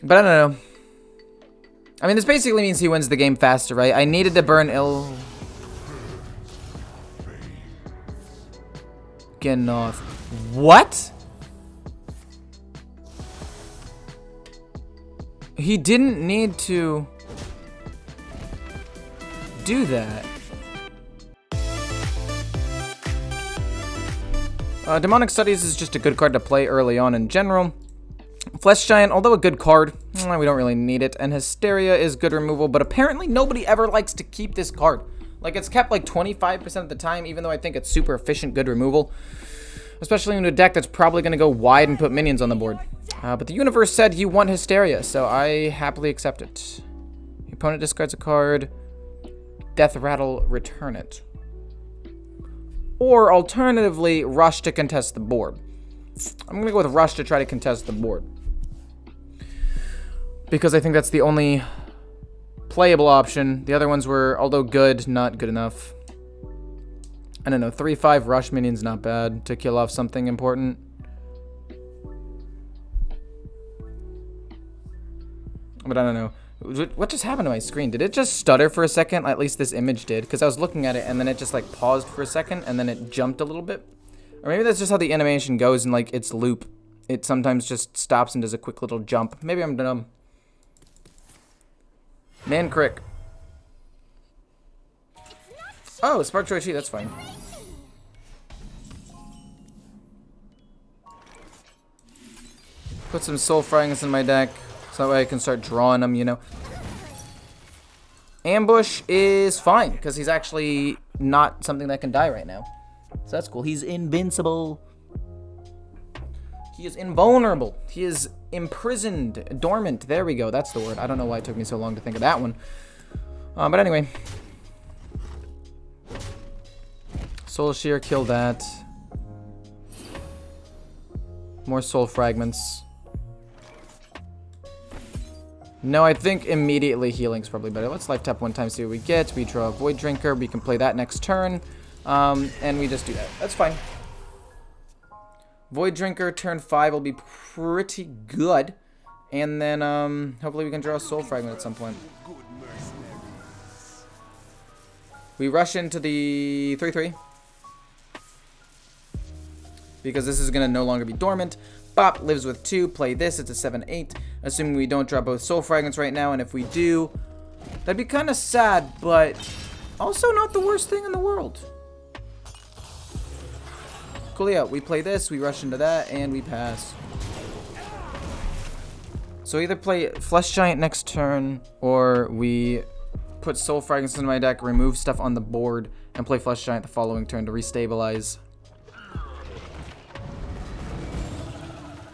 But I don't know. I mean, this basically means he wins the game faster, right? I needed to burn Genoth. What? He didn't need to do that. Demonic Studies is just a good card to play early on in general. Flesh Giant, although a good card, we don't really need it. And Hysteria is good removal, but apparently nobody ever likes to keep this card. Like, it's kept like 25% of the time, even though I think it's super efficient, good removal. Especially in a deck that's probably going to go wide and put minions on the board. But the universe said you want Hysteria, so I happily accept it. Your opponent discards a card. Death Rattle, return it. Or alternatively, Rush to contest the board. I'm going to go with Rush to try to contest the board. Because I think that's the only playable option. The other ones were, although good, not good enough. I don't know, 3-5 Rush minions not bad to kill off something important. But I don't know. What just happened to my screen? Did it just stutter for a second? At least this image did. Because I was looking at it and then it just like paused for a second and then it jumped a little bit. Or maybe that's just how the animation goes in like its loop. It sometimes just stops and does a quick little jump. Maybe I'm dumb. Man Crick. Oh, Spark Choice Chi, that's fine. Put some Soul Fragments in my deck. So that way I can start drawing them, you know. Ambush is fine, because he's actually not something that can die right now. So that's cool. He's invincible. He is invulnerable. He is imprisoned. Dormant. There we go. That's the word. I don't know why it took me so long to think of that one. But anyway. Soul Shear, kill that. More Soul Fragments. No, I think immediately healing's probably better. Let's life tap one time, see what we get. We draw a Void Drinker. We can play that next turn. And we just do that. That's fine. Void Drinker, turn 5 will be pretty good. And then, hopefully we can draw a Soul Fragment at some point. We rush into the 3-3. Because this is going to no longer be dormant. Bop lives with 2. Play this. It's a 7-8. Assuming we don't draw both Soul Fragments right now. And if we do, that'd be kind of sad, but also not the worst thing in the world. Coolio. We play this. We rush into that. And we pass. So either play Flesh Giant next turn, or we put Soul Fragments in my deck, remove stuff on the board, and play Flesh Giant the following turn to restabilize.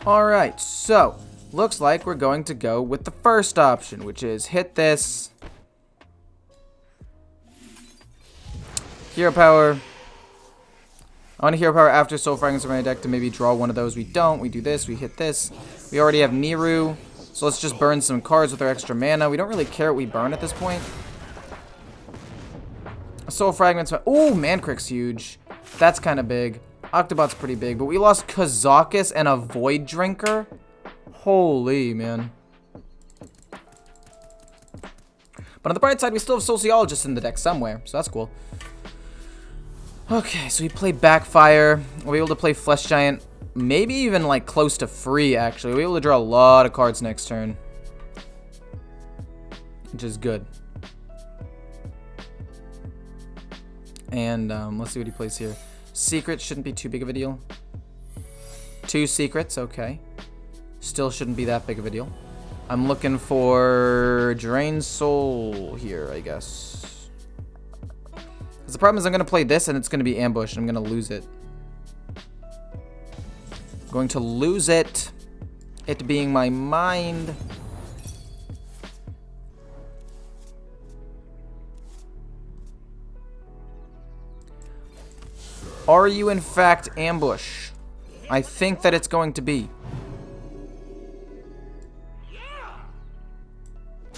Alright, so looks like we're going to go with the first option, which is hit this. Hero Power. I want to Hero Power after Soul Fragments in my deck to maybe draw one of those. We don't. We do this. We hit this. We already have Niru. So let's just burn some cards with our extra mana. We don't really care what we burn at this point. Soul Fragments. Ooh, Man Crick's huge. That's kind of big. Octobot's pretty big, but we lost Kazakus and a Void Drinker. Holy, man. But on the bright side, we still have Sociologist in the deck somewhere, so that's cool. Okay, so we play Backfire. We'll be able to play Flesh Giant. Maybe even, like, close to free, actually. We'll be able to draw a lot of cards next turn. Which is good. And, let's see what he plays here. Secret shouldn't be too big of a deal. 2 secrets, okay. Still shouldn't be that big of a deal. I'm looking for Drain Soul here, I guess. Because the problem is I'm going to play this and it's going to be Ambush and I'm going to lose it. I'm going to lose it. It being my mind. Are you in fact Ambush? I think that it's going to be.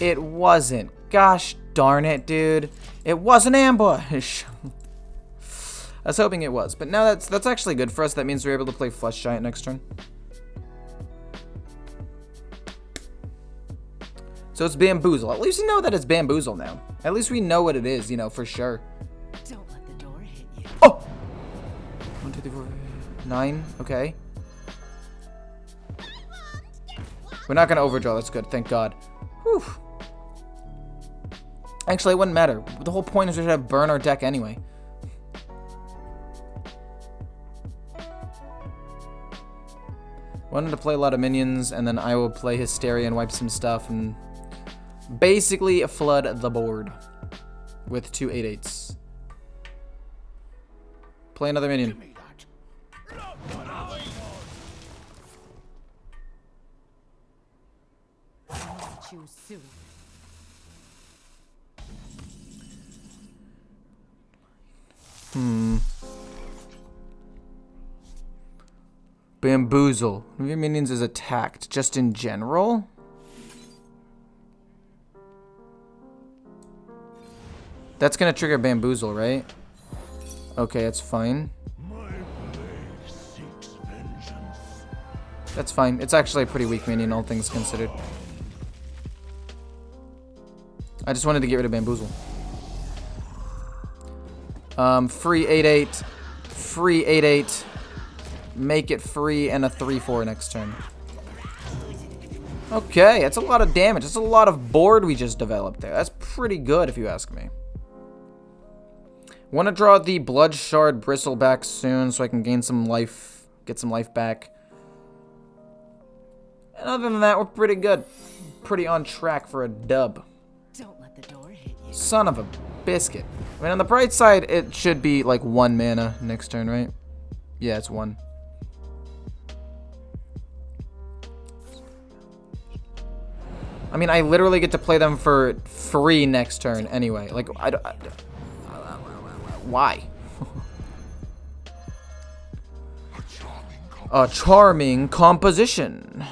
It wasn't. Gosh darn it, dude. It was an ambush. I was hoping it was, but now that's actually good for us. That means we're able to play Flesh Giant next turn. So it's Bamboozle. At least we know that it's Bamboozle now. At least we know what it is, you know, for sure. Don't let the door hit you. Oh! 1, 2, 3, 4, 9. Okay. We're not going to overdraw. That's good. Thank God. Whew. Actually, it wouldn't matter. The whole point is we should have burn our deck anyway. Wanted to play a lot of minions, and then I will play Hysteria and wipe some stuff, and basically flood the board with 2 8/8s. Play another minion. Choose soon. Bamboozle. One of your minions is attacked. Just in general? That's gonna trigger Bamboozle, right? Okay, that's fine. That's fine. It's actually a pretty weak minion, all things considered. I just wanted to get rid of Bamboozle. Free 8/8. Free 8/8. Make it free and a 3/4 next turn. Okay, that's a lot of damage. That's a lot of board we just developed there. That's pretty good if you ask me. Want to draw the Blood Shard Bristleback soon so I can gain some life, get some life back. And other than that, we're pretty good. Pretty on track for a dub. Don't let the door hit you. Son of a biscuit. I mean, on the bright side, it should be like 1 mana next turn, right? Yeah, it's 1. I mean, I literally get to play them for free next turn anyway. Like, why? A charming composition.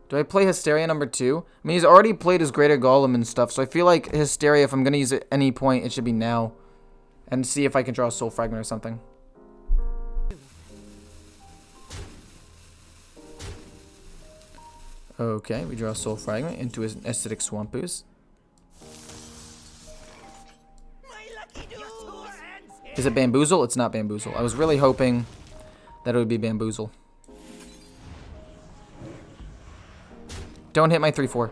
Do I play Hysteria number 2? I mean, he's already played his Greater Golem and stuff, so I feel like Hysteria, if I'm going to use it at any point, it should be now. And see if I can draw a Soul Fragment or something. Okay, we draw a Soul Fragment into his Acidic Swamp Ooze. Is it Bamboozle? It's not Bamboozle. I was really hoping that it would be Bamboozle. Don't hit my 3/4.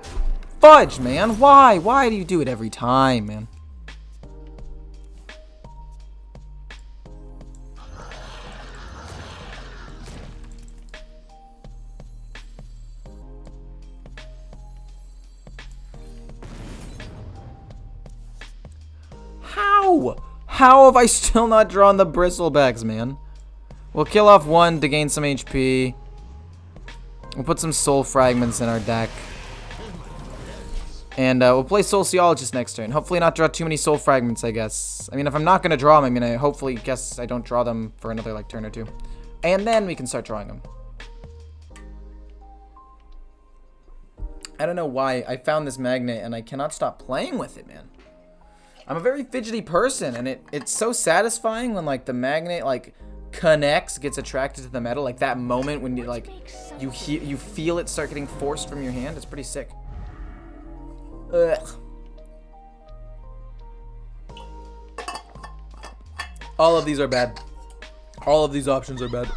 Fudge, man. Why? Why do you do it every time, man? How? How have I still not drawn the Bristlebacks, man? We'll kill off 1 to gain some HP. We'll put some Soul Fragments in our deck. And we'll play Sociologist next turn. Hopefully not draw too many Soul Fragments, I guess. I mean, if I'm not going to draw them, I mean, I hopefully guess I don't draw them for another, like, turn or 2. And then we can start drawing them. I don't know why I found this magnet and I cannot stop playing with it, man. I'm a very fidgety person, and it's so satisfying when, like, the magnet, like, connects, gets attracted to the metal, like that moment when you, like, you feel it start getting forced from your hand. It's pretty sick. Ugh. All of these are bad. All of these options are bad.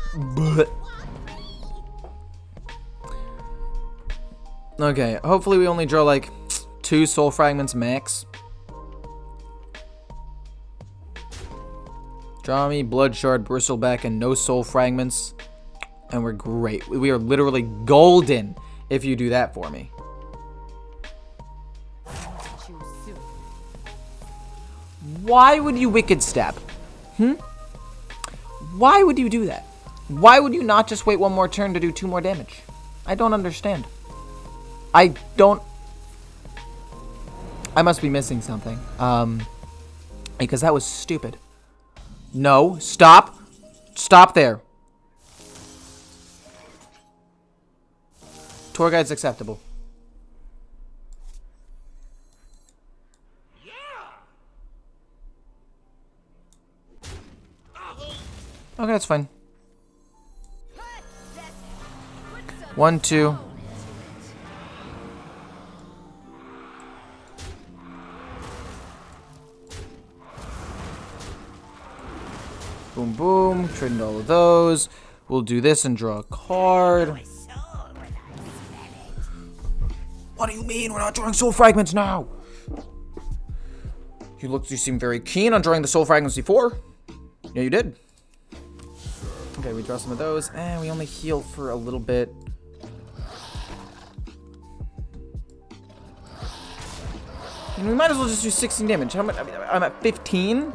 Okay, hopefully we only draw like 2 Soul Fragments max. Draw me Blood Shard, Bristleback, and no Soul Fragments. And we're great. We are literally golden if you do that for me. Why would you Wicked Stab? Why would you do that? Why would you not just wait 1 more turn to do 2 more damage? I don't understand. I must be missing something. Because that was stupid. No, stop. Stop there. Tour guide's acceptable. Okay, that's fine. 1, 2. Boom, boom. Trading all of those. We'll do this and draw a card. What do you mean we're not drawing soul fragments now? You seem very keen on drawing the soul fragments before. Yeah, you did. Okay, we draw some of those, and we only heal for a little bit. And we might as well just do 16 damage. How much? I'm at 15.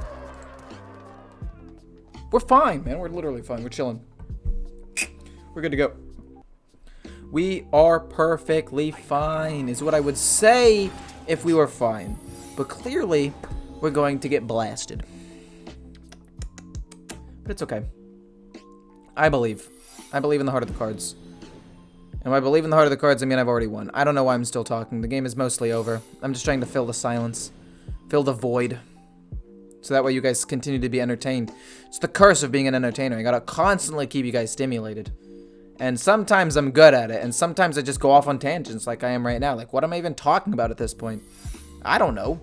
We're fine, man. We're literally fine. We're chilling. We're good to go. We are perfectly fine, is what I would say if we were fine. But clearly, we're going to get blasted. But it's okay. I believe. I believe in the heart of the cards. And by believe in the heart of the cards, I mean I've already won. I don't know why I'm still talking. The game is mostly over. I'm just trying to fill the silence. Fill the void. So that way you guys continue to be entertained. It's the curse of being an entertainer. I gotta constantly keep you guys stimulated. And sometimes I'm good at it. And sometimes I just go off on tangents like I am right now. Like, what am I even talking about at this point? I don't know.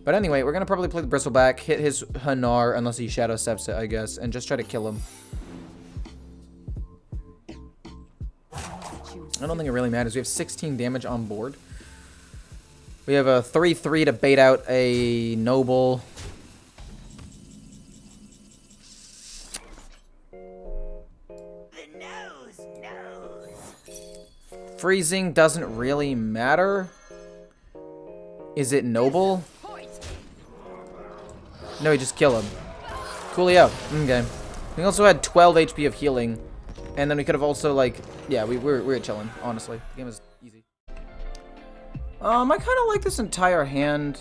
But anyway, we're gonna probably play the Bristleback, hit his Hanar, unless he Shadow Steps it, I guess, and just try to kill him. I don't think it really matters. We have 16 damage on board. We have a 3/3 to bait out a Noble. Freezing doesn't really matter. Is it Noble? No, he just killed him. Coolio. Okay. We also had 12 HP of healing. And then we could have also, like, yeah, we were chilling, honestly. The game was easy. I kind of like this entire hand.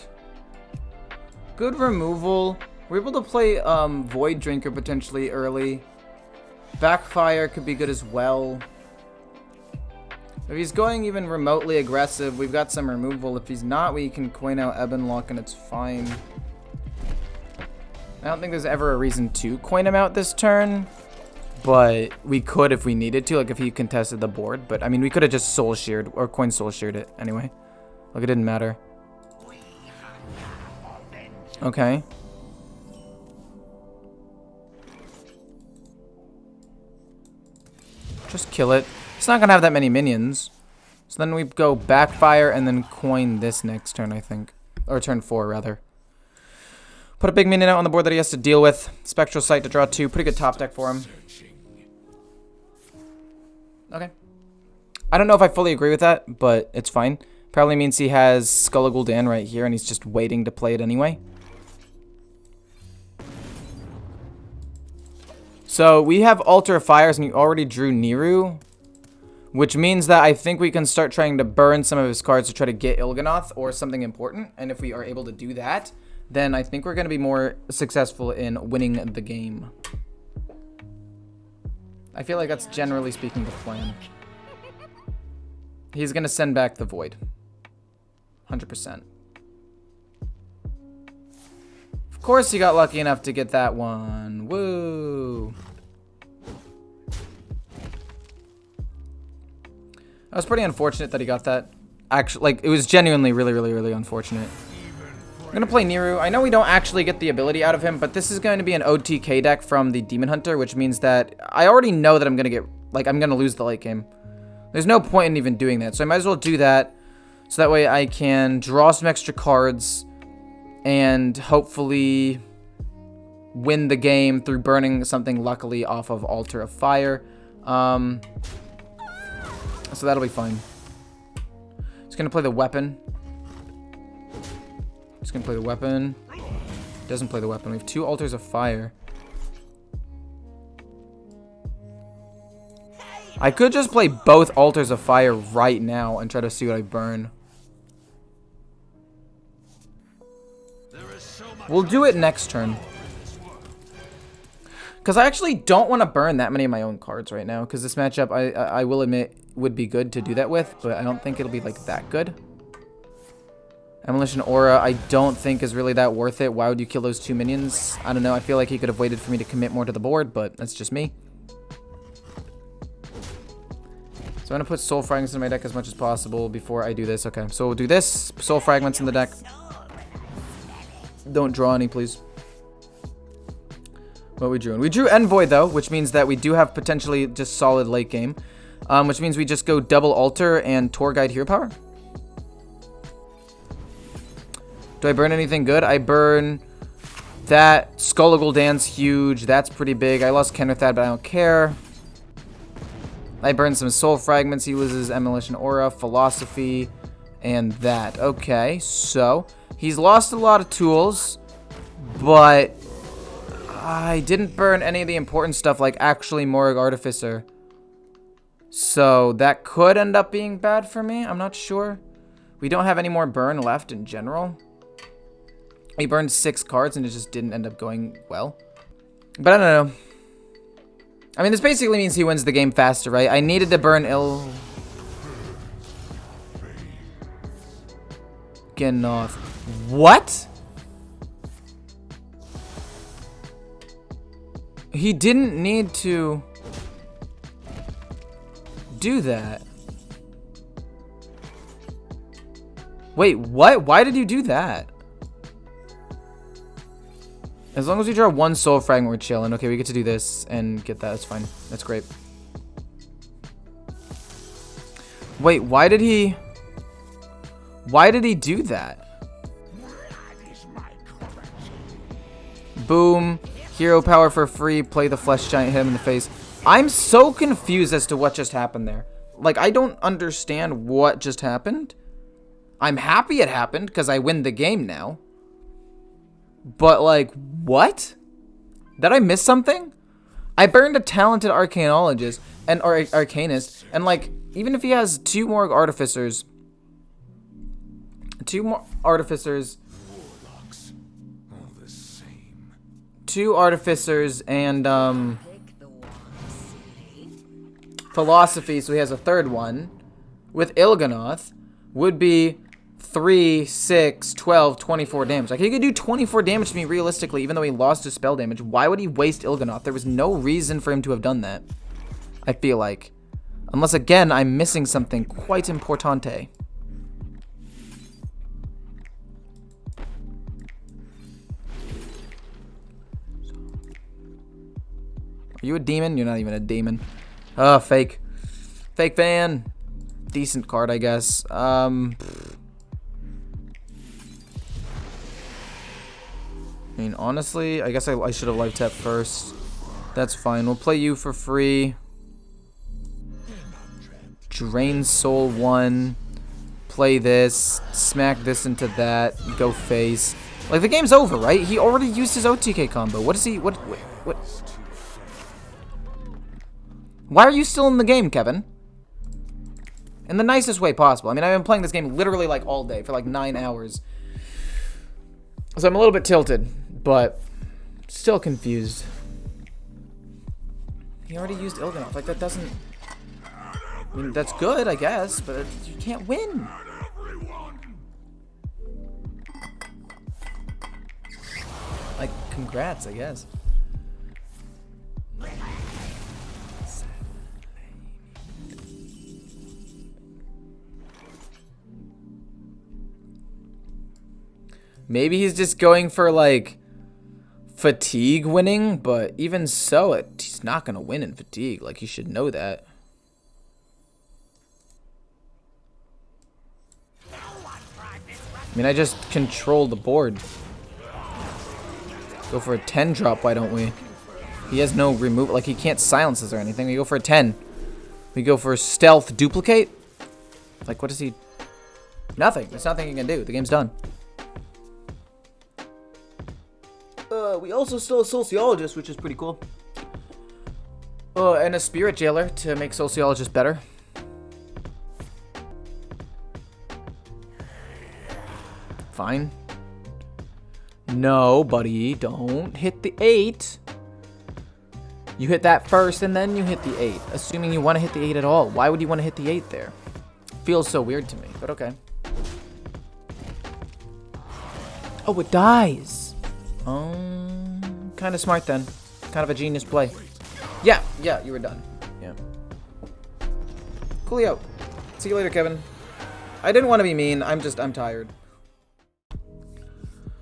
Good removal. We're able to play Void Drinker potentially early. Backfire could be good as well. If he's going even remotely aggressive, we've got some removal. If he's not, we can coin out Ebonlock and it's fine. I don't think there's ever a reason to coin him out this turn. But we could if we needed to, like if he contested the board. But I mean, we could have just soul sheared or coin soul sheared it anyway. Like it didn't matter. Okay. Just kill it. It's not gonna have that many minions. So then we go backfire and then coin this next turn, I think. Or turn 4, rather. Put a big minion out on the board that he has to deal with. Spectral Sight to draw 2. Pretty good top deck for him. Okay. I don't know if I fully agree with that, but it's fine. Probably means he has Skull of Gul'dan right here, and he's just waiting to play it anyway. So we have Altar of Fires, and he already drew Niru, which means that I think we can start trying to burn some of his cards to try to get Il'gynoth or something important. And if we are able to do that, then I think we're going to be more successful in winning the game. I feel like that's generally speaking the plan. He's going to send back the Void. 100%. Of course he got lucky enough to get that one. Woo! That was pretty unfortunate that he got that. Actually, like, it was genuinely really unfortunate. I'm going to play Niru. I know we don't actually get the ability out of him, but this is going to be an OTK deck from the Demon Hunter, which means that I already know that I'm going to get, like, I'm going to lose the late game. There's no point in even doing that, so I might as well do that, so that way I can draw some extra cards and hopefully win the game through burning something luckily off of Altar of Fire. So that'll be fine. Just going to play the weapon. He's gonna play the weapon. Doesn't play the weapon. We have 2 Altars of Fire. I could just play both Altars of Fire right now and try to see what I burn. We'll do it next turn. Because I actually don't want to burn that many of my own cards right now. Because this matchup, I will admit, would be good to do that with. But I don't think it'll be like that good. Demolition Aura, I don't think is really that worth it. Why would you kill those 2 minions? I don't know. I feel like he could have waited for me to commit more to the board, but that's just me. So I'm gonna put soul fragments in my deck as much as possible before I do this. Okay, so we'll do this. Soul fragments in the deck. Don't draw any, please. What we drew? We drew Envoy though, which means that we do have potentially just solid late game. Which means we just go double altar and tour guide hero power. Do I burn anything good? I burn that. Skull Gul'dan's huge. That's pretty big. I lost Kenrithad, but I don't care. I burn some soul fragments. He loses Emulation Aura, Philosophy, and that. Okay, so he's lost a lot of tools, but I didn't burn any of the important stuff, like actually Morag Artificer. So that could end up being bad for me. I'm not sure. We don't have any more burn left in general. He burned 6 cards and it just didn't end up going well. But I don't know. I mean, this basically means he wins the game faster, right? I needed to burn Il'gynoth. What? He didn't need to do that. Wait, what? Why did you do that? As long as we draw 1 soul fragment, we're chilling. Okay, we get to do this and get that. That's fine. That's great. Wait, why did he do that? Boom. Hero power for free. Play the flesh giant, hit him in the face. I'm so confused as to what just happened there. Like, I don't understand what just happened. I'm happy it happened because I win the game now. But, like, what? Did I miss something? I burned a talented arcanologist and or arcanist, and like, even if he has 2 more artificers, Warlocks, all the same. 2 artificers and philosophy, so he has a 3rd one with Il'gynoth would be 3, 6, 12, 24 damage. Like, he could do 24 damage to me realistically, even though he lost his spell damage. Why would he waste Il'gynoth? There was no reason for him to have done that, I feel like. Unless, again, I'm missing something quite importante. Are you a demon? You're not even a demon. Oh, fake. Fake fan. Decent card, I guess. I mean, honestly, I guess I should have life tapped first. That's fine. We'll play you for free. Drain Soul 1. Play this. Smack this into that. Go face. Like, the game's over, right? He already used his OTK combo. What is he? What? Why are you still in the game, Kevin? In the nicest way possible. I mean, I've been playing this game literally, like, all day for, like, 9 hours. So I'm a little bit tilted, but still confused. He already used Il'gynoth. Like, that doesn't... I mean, that's good, I guess, but you can't win. Like, congrats, I guess. Maybe he's just going for, like, fatigue winning, but even so, he's not going to win in fatigue. Like, he should know that. I mean, I just control the board. Go for a 10 drop, why don't we? He has no remove, like, he can't silence us or anything. We go for a 10. We go for stealth duplicate. Like, what is he? Nothing. There's nothing he can do. The game's done. We also stole a sociologist, which is pretty cool. And a spirit jailer to make sociologist better. Fine. No, buddy, don't hit the 8. You hit that first, and then you hit the 8. Assuming you want to hit the 8 at all. Why would you want to hit the 8 there? Feels so weird to me, but okay. Oh, it dies. Kind of smart then. Kind of a genius play. Yeah, you were done. Yeah. Coolio. See you later, Kevin. I didn't want to be mean. I'm tired.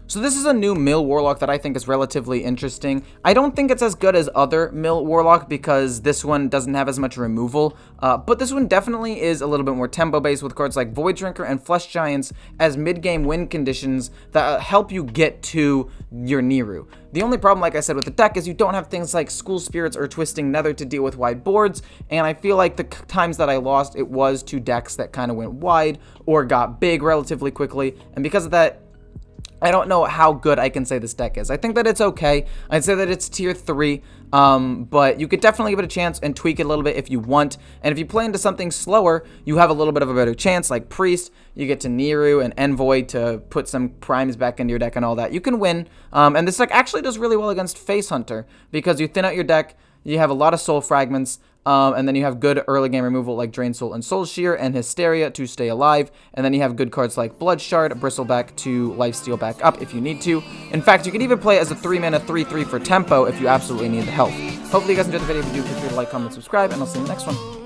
So this is a new mill Warlock that I think is relatively interesting. I don't think it's as good as other mill Warlock because this one doesn't have as much removal, but this one definitely is a little bit more tempo based with cards like Void Drinker and Flesh Giants as mid-game win conditions that help you get to your Niru. The only problem, like I said, with the deck is you don't have things like School Spirits or Twisting Nether to deal with wide boards, and I feel like the times that I lost, it was to decks that kind of went wide or got big relatively quickly, and because of that, I don't know how good I can say this deck is. I think that it's okay. I'd say that it's tier 3, but you could definitely give it a chance and tweak it a little bit if you want. And if you play into something slower, you have a little bit of a better chance, like Priest. You get to Niru and Envoy to put some primes back into your deck and all that. You can win, and this deck actually does really well against Face Hunter because you thin out your deck, you have a lot of soul fragments, and then you have good early game removal like Drain Soul and Soul Shear and Hysteria to stay alive, and then you have good cards like Blood Shard, Bristleback to lifesteal back up if you need to. In fact, you could even play as a 3-mana 3/3 for tempo if you absolutely need the help. Hopefully you guys enjoyed the video. If you do, feel free to like, comment, subscribe, and I'll see you in the next one.